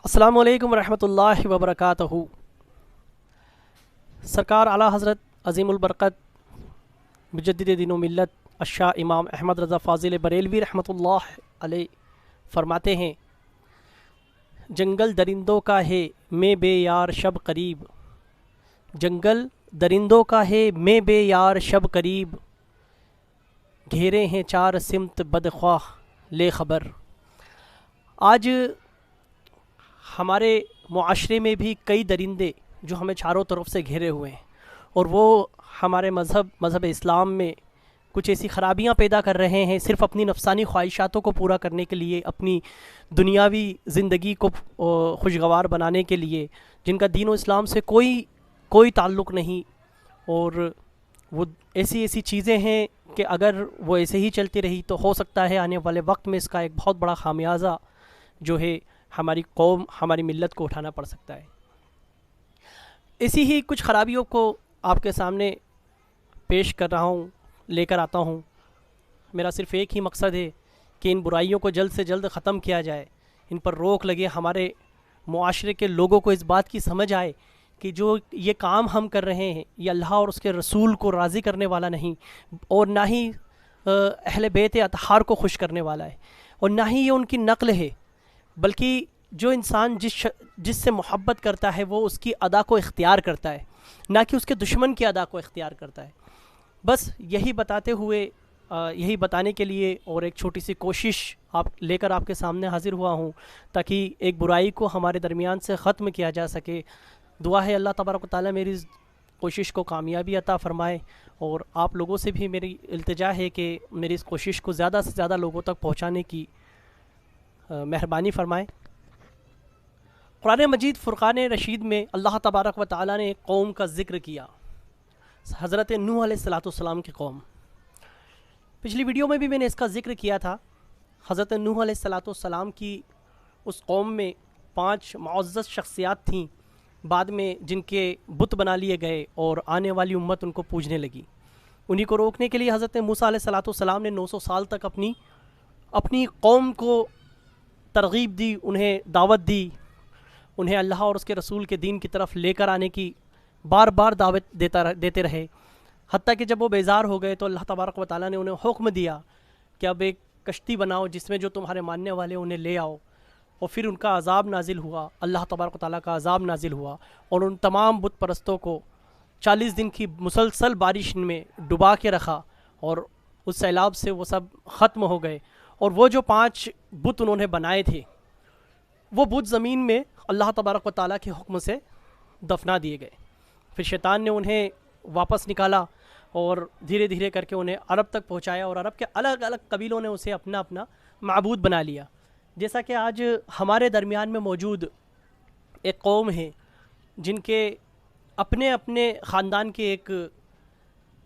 السلام علیکم ورحمۃ اللہ وبرکاتہ۔ سرکار اعلیٰ حضرت عظیم البرکت مجدد دین و ملت الشاہ امام احمد رضا فاضل بریلوی رحمۃ اللہ علیہ فرماتے ہیں، جنگل درندوں کا ہے میں بے یار شب قریب، جنگل درندوں کا ہے میں بے یار شب قریب، گھیرے ہیں چار سمت بدخواہ لے خبر۔ آج ہمارے معاشرے میں بھی کئی درندے جو ہمیں چاروں طرف سے گھیرے ہوئے ہیں، اور وہ ہمارے مذہب اسلام میں کچھ ایسی خرابیاں پیدا کر رہے ہیں، صرف اپنی نفسانی خواہشاتوں کو پورا کرنے کے لیے، اپنی دنیاوی زندگی کو خوشگوار بنانے کے لیے، جن کا دین و اسلام سے کوئی تعلق نہیں، اور وہ ایسی چیزیں ہیں کہ اگر وہ ایسے ہی چلتی رہی تو ہو سکتا ہے آنے والے وقت میں اس کا ایک بہت بڑا خامیازہ جو ہے ہماری قوم، ہماری ملت کو اٹھانا پڑ سکتا ہے۔ اسی ہی کچھ خرابیوں کو آپ کے سامنے پیش کر رہا ہوں، لے کر آتا ہوں۔ میرا صرف ایک ہی مقصد ہے کہ ان برائیوں کو جلد سے جلد ختم کیا جائے، ان پر روک لگے، ہمارے معاشرے کے لوگوں کو اس بات کی سمجھ آئے کہ جو یہ کام ہم کر رہے ہیں یہ اللہ اور اس کے رسول کو راضی کرنے والا نہیں، اور نہ ہی اہل بیت اطہار کو خوش کرنے والا ہے، اور نہ ہی یہ ان کی نقل ہے، بلکہ جو انسان جس سے محبت کرتا ہے وہ اس کی ادا کو اختیار کرتا ہے، نہ کہ اس کے دشمن کی ادا کو اختیار کرتا ہے۔ بس یہی بتاتے ہوئے، یہی بتانے کے لیے اور ایک چھوٹی سی کوشش لے کر آپ کے سامنے حاضر ہوا ہوں، تاکہ ایک برائی کو ہمارے درمیان سے ختم کیا جا سکے۔ دعا ہے اللہ تبارک و تعالیٰ میری اس کوشش کو کامیابی عطا فرمائے، اور آپ لوگوں سے بھی میری التجا ہے کہ میری اس کوشش کو زیادہ سے زیادہ لوگوں تک پہنچانے کی مہربانی فرمائے۔ قرآن مجید فرقان رشید میں اللہ تبارک و تعالیٰ نے ایک قوم کا ذکر کیا، حضرت نوح علیہ السلام کی قوم۔ پچھلی ویڈیو میں بھی میں نے اس کا ذکر کیا تھا۔ حضرت نوح علیہ السلام کی اس قوم میں 5 معزز شخصیات تھیں بعد میں، جن کے بت بنا لیے گئے اور آنے والی امت ان کو پوجنے لگی۔ انہی کو روکنے کے لیے حضرت موسیٰ علیہ السلام نے 900 سال تک اپنی قوم کو ترغیب دی، انہیں دعوت دی، انہیں اللہ اور اس کے رسول کے دین کی طرف لے کر آنے کی بار بار دعوت دیتے رہے، حتیٰ کہ جب وہ بیزار ہو گئے تو اللہ تبارک و تعالیٰ نے انہیں حکم دیا کہ اب ایک کشتی بناؤ جس میں جو تمہارے ماننے والے انہیں لے آؤ، اور پھر ان کا عذاب نازل ہوا، اللہ تبارک و تعالیٰ کا عذاب نازل ہوا، اور ان تمام بت پرستوں کو 40 دن کی مسلسل بارش میں ڈبا کے رکھا، اور اس سیلاب سے وہ سب ختم ہو گئے، اور وہ جو 5 بت انہوں نے بنائے تھے وہ بت زمین میں اللہ تبارک و تعالیٰ کے حکم سے دفنا دیے گئے۔ پھر شیطان نے انہیں واپس نکالا اور دھیرے دھیرے کر کے انہیں عرب تک پہنچایا، اور عرب کے الگ الگ قبیلوں نے اسے اپنا معبود بنا لیا۔ جیسا کہ آج ہمارے درمیان میں موجود ایک قوم ہے جن کے اپنے خاندان کے ایک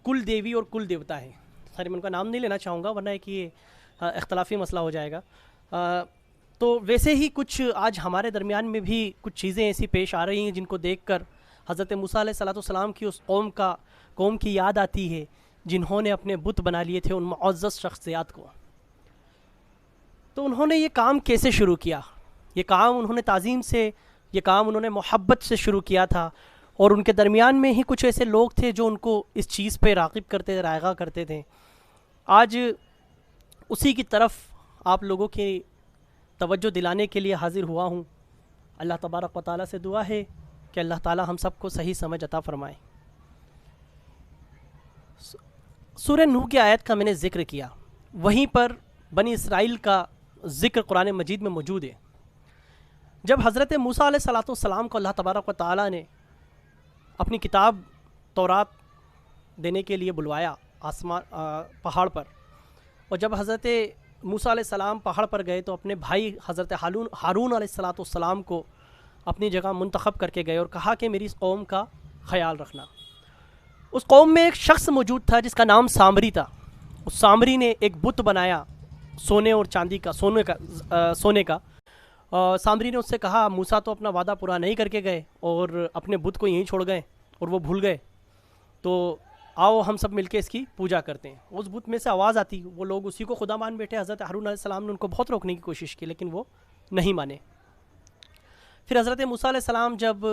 کل دیوی اور کل دیوتا ہے، خیر میں ان کا نام نہیں لینا چاہوں گا ورنہ کہ یہ اختلافی مسئلہ ہو جائے گا۔ تو ویسے ہی کچھ آج ہمارے درمیان میں بھی کچھ چیزیں ایسی پیش آ رہی ہیں جن کو دیکھ کر حضرت موسیٰ علیہ السلام کی اس قوم کی یاد آتی ہے جنہوں نے اپنے بت بنا لیے تھے ان معزز شخصیات کو۔ تو انہوں نے یہ کام کیسے شروع کیا؟ یہ کام انہوں نے تعظیم سے، یہ کام انہوں نے محبت سے شروع کیا تھا، اور ان کے درمیان میں ہی کچھ ایسے لوگ تھے جو ان کو اس چیز پہ راغب کرتے، رائغہ کرتے تھے۔ آج اسی کی طرف آپ لوگوں کی توجہ دلانے کے لیے حاضر ہوا ہوں۔ اللہ تبارک و تعالیٰ سے دعا ہے کہ اللہ تعالیٰ ہم سب کو صحیح سمجھ عطا فرمائے۔ سورہ نوح کی آیت کا میں نے ذکر کیا، وہیں پر بنی اسرائیل کا ذکر قرآن مجید میں موجود ہے۔ جب حضرت موسیٰ علیہ السلام کو اللہ تبارک و تعالیٰ نے اپنی کتاب تورات دینے کے لیے بلوایا پہاڑ پر، اور جب حضرت موسیٰ علیہ السلام پہاڑ پر گئے تو اپنے بھائی حضرت ہارون علیہ السلام کو اپنی جگہ منتخب کر کے گئے اور کہا کہ میری اس قوم کا خیال رکھنا۔ اس قوم میں ایک شخص موجود تھا جس کا نام سامری تھا۔ اس سامری نے ایک بت بنایا سونے اور چاندی کا، سونے کا۔ سامری نے اس سے کہا موسیٰ تو اپنا وعدہ پورا نہیں کر کے گئے اور اپنے بت کو یہیں چھوڑ گئے اور وہ بھول گئے، تو آؤ ہم سب مل کے اس کی پوجا کرتے ہیں۔ اس بت میں سے آواز آتی، وہ لوگ اسی کو خدا مان بیٹھے۔ حضرت ہارون علیہ السلام نے ان کو بہت روکنے کی کوشش کی لیکن وہ نہیں مانے۔ پھر حضرت موسیٰ علیہ السلام جب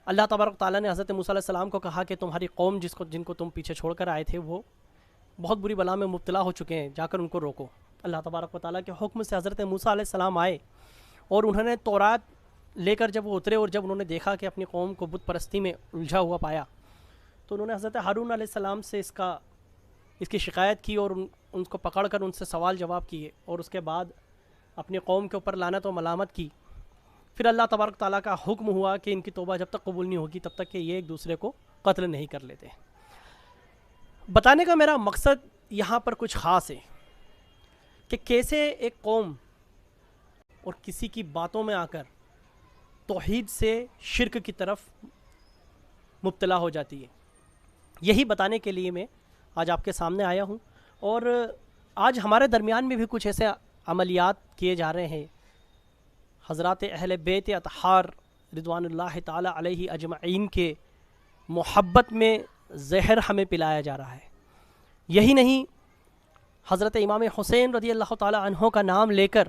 اللہ تبارک تعالیٰ نے حضرت موسیٰ علیہ السلام کو کہا کہ تمہاری قوم جن کو تم پیچھے چھوڑ کر آئے تھے وہ بہت بری بلا میں مبتلا ہو چکے ہیں، جا کر ان کو روکو، اللہ تبارک و تعالیٰ کے حکم سے حضرت موسیٰ علیہ السلام آئے اور انہوں نے تورات لے کر جب وہ اترے اور جب انہوں نے دیکھا کہ اپنی قوم کو بت پرستی میں الجھا ہوا پایا تو انہوں نے حضرت ہارون علیہ السلام سے اس کی شکایت کی اور ان کو پکڑ کر ان سے سوال جواب کیے اور اس کے بعد اپنی قوم کے اوپر لعنت و ملامت کی۔ پھر اللہ تبارک تعالیٰ کا حکم ہوا کہ ان کی توبہ جب تک قبول نہیں ہوگی تب تک کہ یہ ایک دوسرے کو قتل نہیں کر لیتے۔ بتانے کا میرا مقصد یہاں پر کچھ خاص ہے کہ کیسے ایک قوم اور کسی کی باتوں میں آ کر توحید سے شرک کی طرف مبتلا ہو جاتی ہے، یہی بتانے کے لیے میں آج آپ کے سامنے آیا ہوں۔ اور آج ہمارے درمیان میں بھی کچھ ایسے عملیات کیے جا رہے ہیں، حضرات اہل بیت اطہار رضوان اللہ تعالی علیہ اجمعین کے محبت میں زہر ہمیں پلایا جا رہا ہے۔ یہی نہیں، حضرت امام حسین رضی اللہ تعالی عنہ کا نام لے کر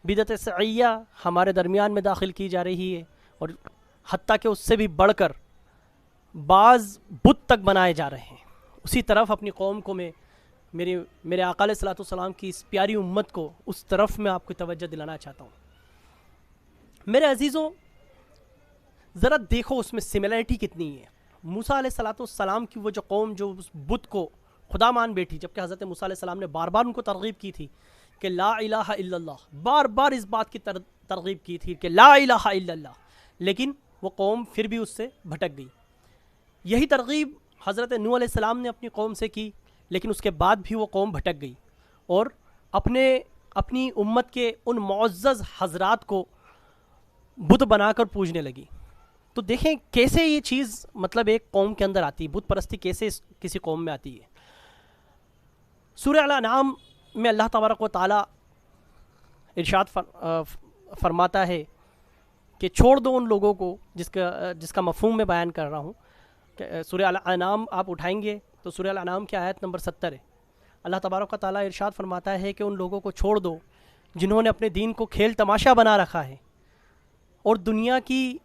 بدعت سعیہ ہمارے درمیان میں داخل کی جا رہی ہے، اور حتیٰ کہ اس سے بھی بڑھ کر بعض بت تک بنائے جا رہے ہیں۔ اسی طرف اپنی قوم کو میرے آقا علیہ الصلوۃ والسلام کی اس پیاری امت کو اس طرف میں آپ کو توجہ دلانا چاہتا ہوں۔ میرے عزیزوں، ذرا دیکھو اس میں سملیرٹی کتنی ہے۔ موسیٰ علیہ الصلوۃ والسلام کی وہ جو قوم جو اس بت کو خدا مان بیٹھی، جبکہ حضرت موسیٰ علیہ السلام نے بار بار ان کو ترغیب کی تھی کہ لا الہ الا اللہ، بار بار اس بات کی ترغیب کی تھی کہ لا الہ الا اللہ، لیکن وہ قوم پھر بھی اس سے بھٹک گئی۔ یہی ترغیب حضرت نوح علیہ السلام نے اپنی قوم سے کی، لیکن اس کے بعد بھی وہ قوم بھٹک گئی اور اپنی امت کے ان معزز حضرات کو بت بنا کر پوجنے لگی۔ تو دیکھیں کیسے یہ چیز مطلب ایک قوم کے اندر آتی ہے، بت پرستی کیسے کسی قوم میں آتی ہے۔ سورہ الانعام میں اللہ تبارک و تعالیٰ ارشاد فرماتا ہے کہ چھوڑ دو ان لوگوں کو، جس کا مفہوم میں بیان کر رہا ہوں کہ سورہ الانعام آپ اٹھائیں گے تو سورہ الانعام کی آیت نمبر 70 ہے۔ اللہ تبارک و تعالیٰ ارشاد فرماتا ہے کہ ان لوگوں کو چھوڑ دو جنہوں نے اپنے دین کو کھیل تماشا بنا رکھا ہے اور دنیا کی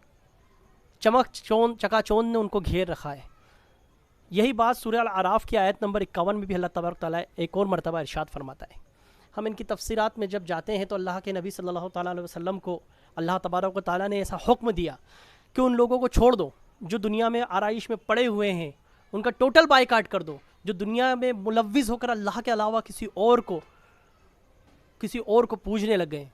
چکا چوند نے ان کو گھیر رکھا ہے۔ یہی بات سورہ الاعراف کی آیت نمبر 51 میں بھی اللہ تبارک تعالیٰ ایک اور مرتبہ ارشاد فرماتا ہے۔ ہم ان کی تفسیرات میں جب جاتے ہیں تو اللہ کے نبی صلی اللہ تعالیٰ علیہ وسلم کو اللہ تبارک و تعالیٰ نے ایسا حکم دیا کہ ان لوگوں کو چھوڑ دو جو دنیا میں آرائش میں پڑے ہوئے ہیں، ان کا ٹوٹل بائیکاٹ کر دو، جو دنیا میں ملوث ہو کر اللہ کے علاوہ کسی اور کو پوجنے لگ گئے،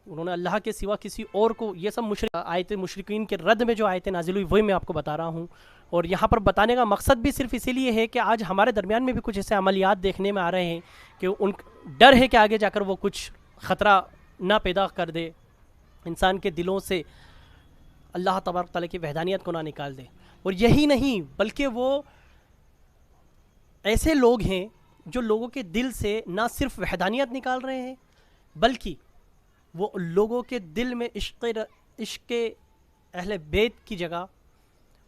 انہوں نے اللہ کے سوا کسی اور کو، یہ سب آیت مشرکین کے رد میں جو آیتیں نازل ہوئی وہی میں آپ کو بتا رہا ہوں۔ اور یہاں پر بتانے کا مقصد بھی صرف اسی لیے ہے کہ آج ہمارے درمیان میں بھی کچھ ایسے عملیات دیکھنے میں آ رہے ہیں کہ ان ڈر ہے کہ آگے جا کر وہ کچھ خطرہ نہ پیدا کر دے، انسان کے دلوں سے اللہ تبارک تعالیٰ کی وحدانیت کو نہ نکال دے۔ اور یہی نہیں بلکہ وہ ایسے لوگ ہیں جو لوگوں کے دل سے نہ صرف وحدانیت نکال رہے ہیں بلکہ وہ لوگوں کے دل میں عشق اہل بیت کی جگہ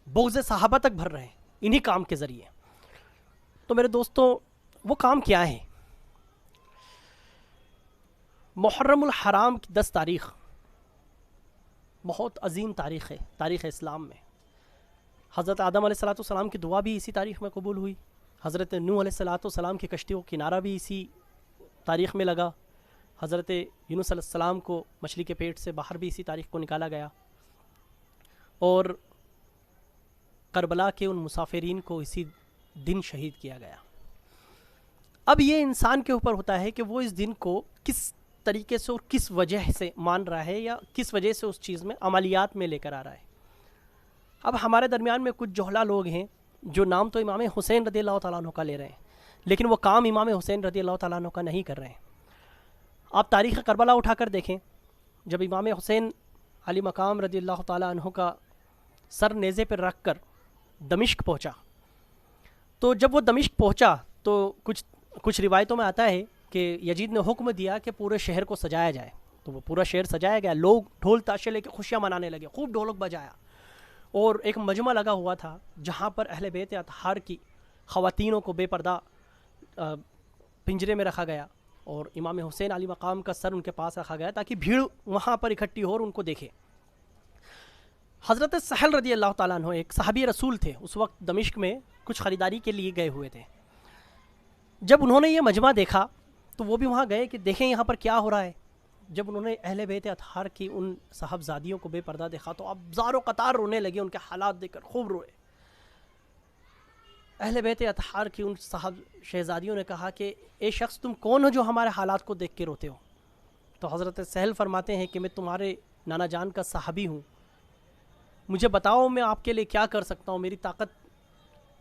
بغض صحابہ تک بھر رہے ہیں انہی کام کے ذریعے۔ تو میرے دوستوں، وہ کام کیا ہے؟ محرم الحرام کی 10 تاریخ بہت عظیم تاریخ ہے تاریخ اسلام میں۔ حضرت آدم علیہ السلام کی دعا بھی اسی تاریخ میں قبول ہوئی، حضرت نوح علیہ السلام کی کشتی کو کنارہ بھی اسی تاریخ میں لگا، حضرت یونس علیہ السلام کو مچھلی کے پیٹ سے باہر بھی اسی تاریخ کو نکالا گیا، اور کربلا کے ان مسافرین کو اسی دن شہید کیا گیا۔ اب یہ انسان کے اوپر ہوتا ہے کہ وہ اس دن کو کس طریقے سے اور کس وجہ سے مان رہا ہے یا کس وجہ سے اس چیز میں عملیات میں لے کر آ رہا ہے۔ اب ہمارے درمیان میں کچھ جوہلا لوگ ہیں جو نام تو امام حسین رضی اللہ تعالیٰ عنہ کا لے رہے ہیں لیکن وہ کام امام حسین رضی اللہ تعالیٰ عنہ کا نہیں کر رہے ہیں۔ آپ تاریخ کربلا اٹھا کر دیکھیں، جب امام حسین علی مقام رضی اللہ تعالیٰ عنہ کا سر نیزے پر رکھ کر دمشق پہنچا، تو جب وہ دمشق پہنچا تو کچھ روایتوں میں آتا ہے کہ یزید نے حکم دیا کہ پورے شہر کو سجایا جائے، تو وہ پورا شہر سجایا گیا، لوگ ڈھول تاشے لے کے خوشیاں منانے لگے، خوب ڈھولک بجایا، اور ایک مجمع لگا ہوا تھا جہاں پر اہل بیت اطہار کی خواتینوں کو بے پردہ پنجرے میں رکھا گیا اور امام حسین علی مقام کا سر ان کے پاس رکھا گیا تاکہ بھیڑ وہاں پر اکٹھی ہو اور ان کو دیکھے۔ حضرت سہل رضی اللہ تعالیٰ عنہ ایک صحابی رسول تھے، اس وقت دمشق میں کچھ خریداری کے لیے گئے ہوئے تھے. جب انہوں نے یہ مجمع دیکھا تو وہ بھی وہاں گئے کہ دیکھیں یہاں پر کیا ہو رہا ہے. جب انہوں نے اہل بیت اطہار کی ان صاحبزادیوں کو بے پردہ دیکھا تو اب زار و قطار رونے لگے، ان کے حالات دیکھ کر خوب روئے. اہل بیت اطہار کی ان صاحب شہزادیوں نے کہا کہ اے شخص تم کون ہو جو ہمارے حالات کو دیکھ کے روتے ہو؟ تو حضرت سہل فرماتے ہیں کہ میں تمہارے نانا جان کا صحابی ہوں، مجھے بتاؤ میں آپ کے لیے کیا کر سکتا ہوں، میری طاقت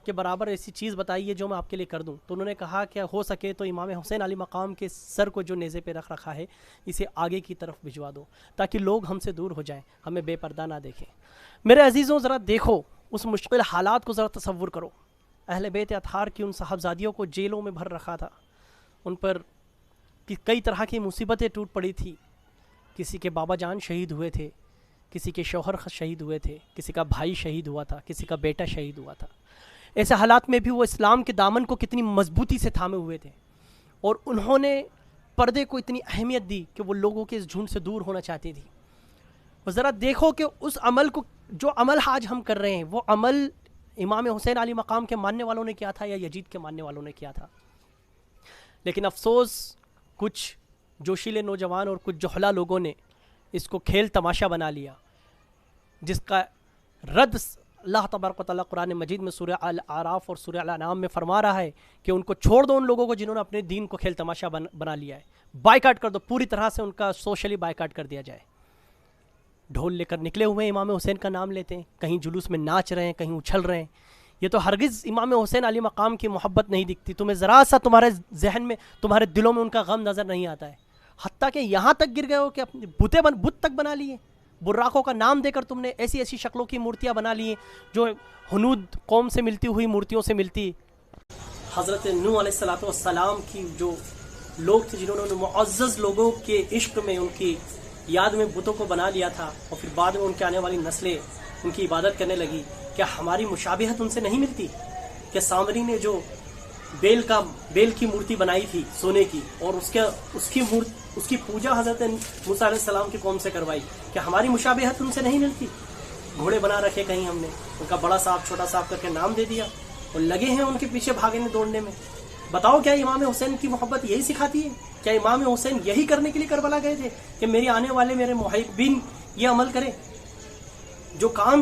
کے برابر ایسی چیز بتائیے جو میں آپ کے لیے کر دوں. تو انہوں نے کہا کہ ہو سکے تو امام حسین علی مقام کے سر کو جو نیزے پہ رکھ رکھا ہے اسے آگے کی طرف بھجوا دو تاکہ لوگ ہم سے دور ہو جائیں، ہمیں بے پردہ نہ دیکھیں. میرے عزیزوں ذرا دیکھو اس مشکل حالات کو ذرا تصور کرو. اہل بیت اطہار کی ان صاحبزادیوں کو جیلوں میں بھر رکھا تھا، ان پر کئی طرح کی مصیبتیں ٹوٹ پڑی تھی. کسی کے بابا جان شہید ہوئے تھے، کسی کے شوہر شہید ہوئے تھے، کسی کا بھائی شہید ہوا تھا، کسی کا بیٹا شہید ہوا تھا. ایسے حالات میں بھی وہ اسلام کے دامن کو کتنی مضبوطی سے تھامے ہوئے تھے، اور انہوں نے پردے کو اتنی اہمیت دی کہ وہ لوگوں کے اس جھنڈ سے دور ہونا چاہتی تھی. اور ذرا دیکھو کہ اس عمل کو، جو عمل آج ہم کر رہے ہیں، وہ عمل امام حسین علی مقام کے ماننے والوں نے کیا تھا یا یزید کے ماننے والوں نے کیا تھا. لیکن افسوس کچھ جوشیلے نوجوان اور کچھ جہلا لوگوں نے اس کو کھیل تماشا بنا لیا، جس کا رد اللہ تبارک و تعالیٰ قرآن مجید میں سورہ الاعراف اور سورہ الانعام میں فرما رہا ہے کہ ان کو چھوڑ دو، ان لوگوں کو جنہوں نے اپنے دین کو کھیل تماشا بنا لیا ہے. بائیکاٹ کر دو، پوری طرح سے ان کا سوشلی بائیکاٹ کر دیا جائے. ڈھول لے کر نکلے ہوئے ہیں، امام حسین کا نام لیتے ہیں، کہیں جلوس میں ناچ رہے ہیں، کہیں اچھل رہے ہیں. یہ تو ہرگز امام حسین علی مقام کی محبت نہیں دکھتی. تمہیں ذرا سا تمہارے ذہن میں، تمہارے دلوں میں ان کا غم نظر نہیں آتا ہے. حتیٰ کہ یہاں تک گر گئے ہو کہ اپنے بت تک بنا لیے. براقوں کا نام دے کر تم نے ایسی ایسی شکلوں کی مورتیاں بنا لی ہیں جو ہنود قوم سے ملتی ہوئی مورتیوں سے ملتی. حضرت نوح علیہ السلام کی جو لوگ تھے جنہوں نے معزز لوگوں کے عشق میں ان کی یاد میں بتوں کو بنا لیا تھا، اور پھر بعد میں ان کے آنے والی نسلیں ان کی عبادت کرنے لگی، کیا ہماری مشابہت ان سے نہیں ملتی؟ کہ سامری نے جو بیل کی مورتی بنائی تھی سونے کی، اور اس کی پوجا حضرت موسیٰ علیہ السلام کی قوم سے کروائی، کہ ہماری مشابہت ان سے نہیں ملتی؟ گھوڑے بنا رکھے کہیں ہم نے، ان کا بڑا صاحب چھوٹا صاحب کر کے نام دے دیا، اور لگے ہیں ان کے پیچھے بھاگنے دوڑنے میں. بتاؤ کیا امام حسین کی محبت یہی سکھاتی ہے؟ کیا امام حسین یہی کرنے کے لیے کربلا گئے تھے کہ میرے آنے والے میرے محبین یہ عمل کریں؟ جو کام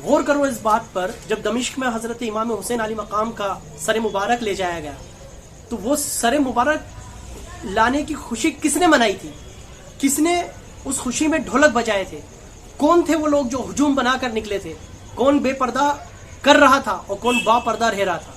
غور کرو اس بات پر، جب دمشق میں حضرت امام حسین علی مقام کا سر مبارک لے جایا گیا تو وہ سر مبارک لانے کی خوشی کس نے منائی تھی؟ کس نے اس خوشی میں ڈھولک بجائے تھے؟ کون تھے وہ لوگ جو ہجوم بنا کر نکلے تھے؟ کون بے پردہ کر رہا تھا اور کون با پردہ رہ رہا تھا؟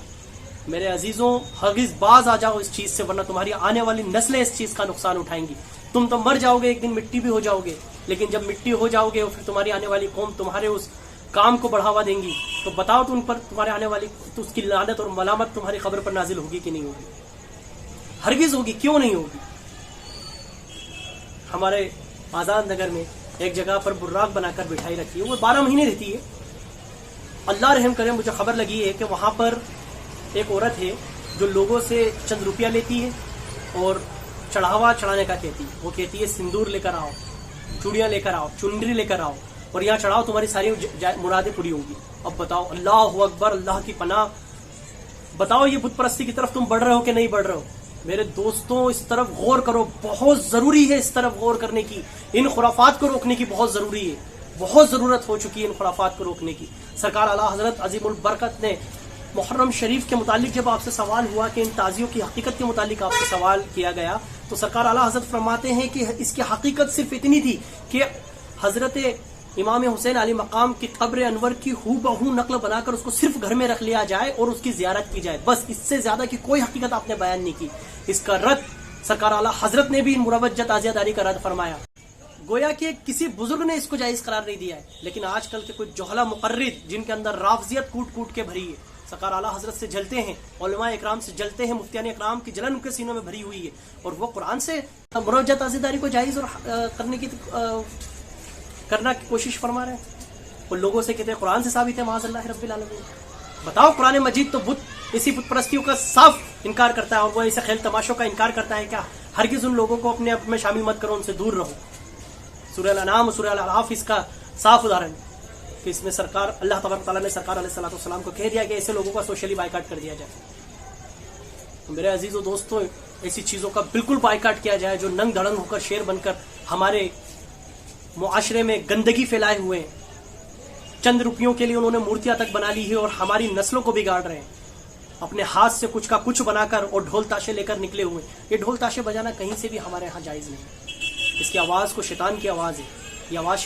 میرے عزیزوں ہرگز باز آ جاؤ اس چیز سے، ورنہ تمہاری آنے والی نسلیں اس چیز کا نقصان اٹھائیں گی. تم تو مر جاؤ گے، ایک دن مٹی بھی ہو جاؤ گے، لیکن جب مٹی ہو جاؤ گے اور پھر تمہاری آنے والی قوم تمہارے اس کام کو بڑھاوا دیں گی تو بتاؤ تو ان پر تمہارے آنے والی تو اس کی لعنت اور ملامت تمہاری قبر پر نازل ہوگی کہ نہیں ہوگی؟ ہرگز ہوگی. کیوں نہیں ہوگی؟ ہمارے آزاد نگر میں ایک جگہ پر براق بنا کر بٹھائی رکھی ہے، وہ 12 مہینے رہتی ہے. اللہ رحم کرے، مجھے خبر لگی ہے کہ وہاں پر ایک عورت ہے جو لوگوں سے چند روپیہ لیتی ہے اور چڑھاوا چڑھانے کا کہتی ہے. وہ کہتی ہے سندور لے کر آؤ، چوڑیاں لے کر آؤ، چنڈری لے کر آؤ اور یہاں چڑھاؤ، تمہاری ساری مرادیں پوری ہوں گی. اب بتاؤ، اللہ اکبر، اللہ کی پناہ، بتاؤ یہ بت پرستی کی طرف تم بڑھ رہے ہو کہ نہیں بڑھ رہے ہو؟ میرے دوستوں اس طرف غور کرو، بہت ضروری ہے اس طرف غور کرنے کی. ان خرافات کو روکنے کی بہت ضروری ہے، بہت ضرورت ہو چکی ہے ان خرافات کو روکنے کی. سرکار اعلیٰ حضرت عظیم البرکت نے محرم شریف کے متعلق جب آپ سے سوال ہوا کہ ان تازیوں کی حقیقت کے متعلق آپ سے سوال کیا گیا تو سرکار اعلیٰ حضرت فرماتے ہیں کہ اس کی حقیقت صرف اتنی تھی کہ حضرت امام حسین علی مقام کی قبر انور کی ہو بہو نقل بنا کر اس کو صرف گھر میں رکھ لیا جائے اور اس کی زیارت کی جائے، بس. اس سے زیادہ کی کوئی حقیقت آپ نے بیان نہیں کی. اس کا رد سرکار اعلیٰ حضرت نے بھی مروجہ تعزیہ داری کا رد فرمایا. گویا کہ کسی بزرگ نے اس کو جائز قرار نہیں دیا ہے، لیکن آج کل کے کچھ جہلا مقرد جن کے اندر رافضیت کوٹ کوٹ کے بھری ہے، سرکار اعلیٰ حضرت سے جلتے ہیں، علماء اکرام سے جلتے ہیں، مفتیان اکرام کی جلن ان کے سینوں میں بھری ہوئی ہے، اور وہ قرآن سے مروجہ تعزیہ داری کو جائز اور کرنا کی کوشش فرما رہے ہیں. وہ لوگوں سے کہتے ہیں قرآن سے ثابت ہے، معاذ اللہ رب العالمین. بتاؤ قرآن مجید تو اسی بت پرستیوں کا صاف انکار کرتا ہے، اور وہ ایسے خیل تماشوں کا انکار کرتا ہے. کیا ہرگز ان لوگوں کو اپنے آپ میں شامل مت کرو، ان سے دور رہو. سورہ الانعام اور سورہ الاعراف اس کا صاف ادھارن کہ اس میں سرکار اللہ تبارک تعالیٰ نے سرکار علیہ الصلوۃ والسلام کو کہہ دیا کہ ایسے لوگوں کا سوشلی بائیکاٹ کر دیا جائے. تو میرے عزیز و دوستوں ایسی چیزوں کا بالکل بائیکاٹ کیا جائے جو ننگ دھڑنگ ہو کر شیر بن کر ہمارے معاشرے میں گندگی پھیلائے ہوئے ہیں. چند روپیوں کے لیے انہوں نے مورتیاں تک بنا لی ہے اور ہماری نسلوں کو بگاڑ رہے ہیں. اپنے ہاتھ سے کچھ کا کچھ بنا کر اور ڈھول تاشے لے کر نکلے ہوئے. یہ ڈھول تاشے بجانا کہیں سے بھی ہمارے ہاں جائز نہیں. اس کی آواز کو شیطان کی آواز ہے. یہ آواز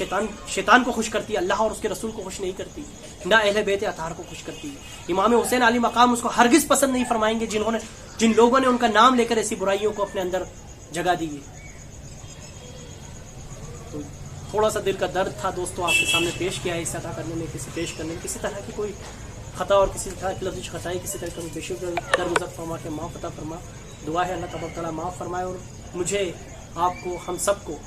شیطان کو خوش کرتی ہے, اللہ اور اس کے رسول کو خوش نہیں کرتی, نہ اہل بیت اطہار کو خوش کرتی ہے. امام حسین علی مقام اس کو ہرگز پسند نہیں فرمائیں گے جن لوگوں نے ان کا نام لے کر ایسی برائیوں کو اپنے اندر جگہ دی ہے. تو تھوڑا سا دل کا درد تھا دوستو آپ کے سامنے پیش کیا ہے. اس ادا کرنے میں پیش کرنے میں کسی طرح کی کوئی خطا اور کسی طرح کی لفظ خطائی کسی طرح کا بے شکر درگزر فرما کے معاف عطا فرما. دعا ہے اللہ تبارک تعالیٰ معاف فرمائے اور مجھے آپ کو ہم سب کو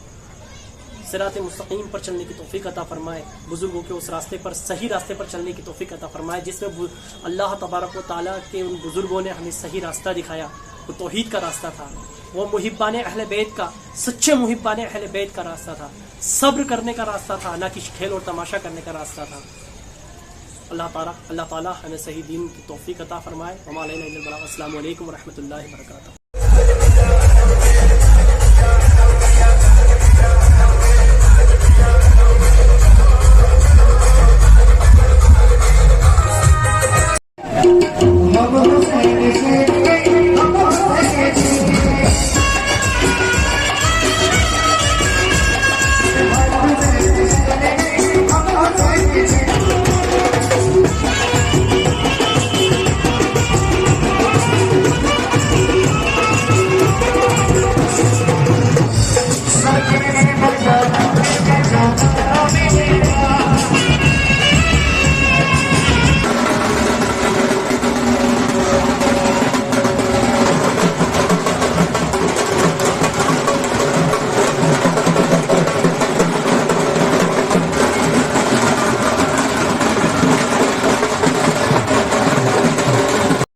صراط مستقیم پر چلنے کی توفیق عطا فرمائے. بزرگوں کے اس راستے پر صحیح راستے پر چلنے کی توفیق عطا فرمائے جس میں اللہ تبارک و تعالیٰ کے ان بزرگوں نے ہمیں صحیح راستہ دکھایا. وہ توحید کا راستہ تھا, وہ محبان اہل بیت کا, سچے محبان اہل بیت کا راستہ تھا, صبر کرنے کا راستہ تھا, نہ کہ کھیل اور تماشا کرنے کا راستہ تھا. اللہ تعالیٰ ہمیں صحیح دین کی توفیق عطا فرمائے. وما علینا الا البلاغ. السلام علیکم ورحمۃ اللہ وبرکاتہ.